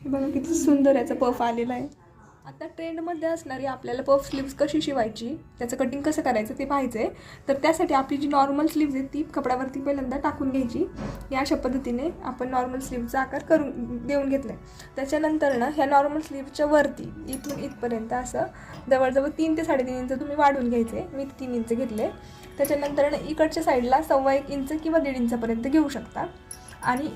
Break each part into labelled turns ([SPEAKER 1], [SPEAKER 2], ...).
[SPEAKER 1] बघा किती सुंदर याचा पफ आलेला आहे. आता ट्रेंडमध्ये असणारी आपल्याला पफ स्लीव्स कशी शिवायची, त्याचं कटिंग कसं करायचं ते पाहायचं आहे. तर त्यासाठी आपली जी नॉर्मल स्लीव्ज आहे ती कपड्यावरती पहिल्यांदा टाकून घ्यायची. या अशा पद्धतीने आपण नॉर्मल स्लीव्हचा आकार करून देऊन घेतला आहे. त्याच्यानंतर ह्या नॉर्मल स्लीव्हच्या वरती इथून इथपर्यंत असं जवळजवळ 3 ते 3.5 इंच तुम्ही वाढवून घ्यायचे. मी 3 इंच घेतले. त्याच्यानंतर इकडच्या साईडला 1.25 इंच किंवा 1.5 इंचापर्यंत घेऊ शकता. आणि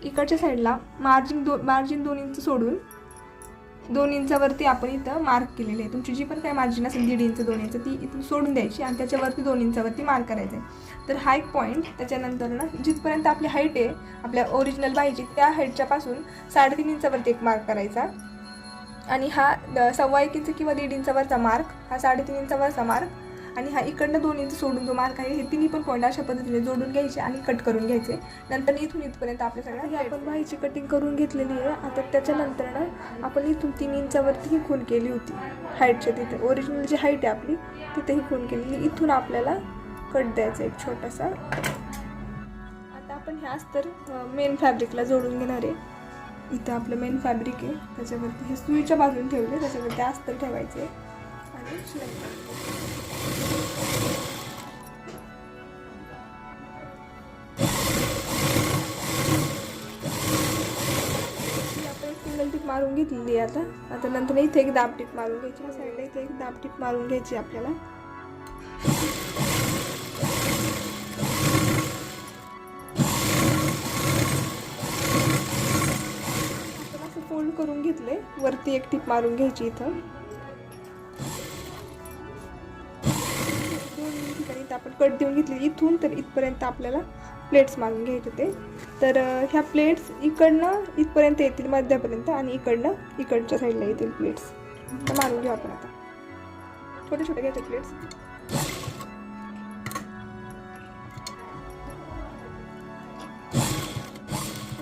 [SPEAKER 1] इकडच्या साईडला मार्जिन 2 इंच सोडून 2 इंचावरती आपण इथं मार्क केलेले आहे. तुमची जी पण काय मार्जिन असेल 1.5 इंच 2 इंच ती इथून सोडून द्यायची आणि त्याच्यावरती 2 इंचावरती मार्क करायचं आहे. तर हा एक पॉईंट. त्याच्यानंतर जिथपर्यंत आपली हाईट आहे आपल्या ओरिजिनल बाहीची त्या हाईटच्यापासून 3.5 इंचावरती एक मार्क करायचा. आणि हा 1.25 इंच किंवा 1.5 इंचावरचा मार्क, हा 3.5 इंचावरचा मार्क आणि हा इकडनं 2 इंच सोडून जो मार्क आहे हे तिन्ही पण पॉईंट अशा पद्धतीने जोडून घ्यायचे आणि कट करून घ्यायचे. नंतर इथून इथपर्यंत आपल्या सगळ्या ही आपण बाहीची कटिंग करून घेतलेली आहे. आता त्याच्यानंतर आपण इथून 3 इंचावरती ही खून केली होती हाईटच्या तिथे, ओरिजिनल जी हाईट आहे आपली तिथे ही खून केलेली. इथून आपल्याला कट द्यायचा एक छोटासा. आता आपण हे अस्तर मेन फॅब्रिकला जोडून घेणार आहे. इथं आपलं मेन फॅब्रिक आहे त्याच्यावरती हे सुईच्या बाजून ठेवले, त्याच्यावरती अस्तर ठेवायचे आणि सिंगल टिप मारून घेतलेली आहे. आता नंतर इथे एक दाब टिप मारून घ्यायची. या साईडला इथे एक दाब टिप मारून घ्यायची आपल्याला. आपण असं फोल्ड करून घेतले, वरती एक टिप मारून घ्यायची. इथं आपण कट देऊन घेतली इथून तर इथपर्यंत आपल्याला प्लेट्स मारून घ्यायचे ते. तर ह्या प्लेट्स इकडनं इथपर्यंत येतील मध्यापर्यंत आणि इकडनं इकडच्या साईडला येतील प्लेट्स. तर मारून घेऊ आपण. आता छोटे छोटे घ्यायचे प्लेट्स.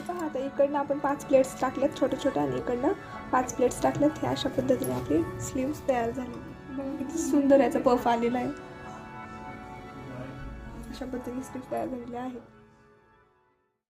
[SPEAKER 1] पहा आता इकडनं आपण 5 प्लेट्स टाकल्यात छोटे छोटे आणि इकडनं 5 प्लेट्स टाकल्यात. ह्या अशा पद्धतीने आपली स्लीव्स तयार झाली. बघा किती सुंदर याचा पफ आलेला आहे. अशा पद्धतीने स्लीव्स तयार झालेल्या आहेत.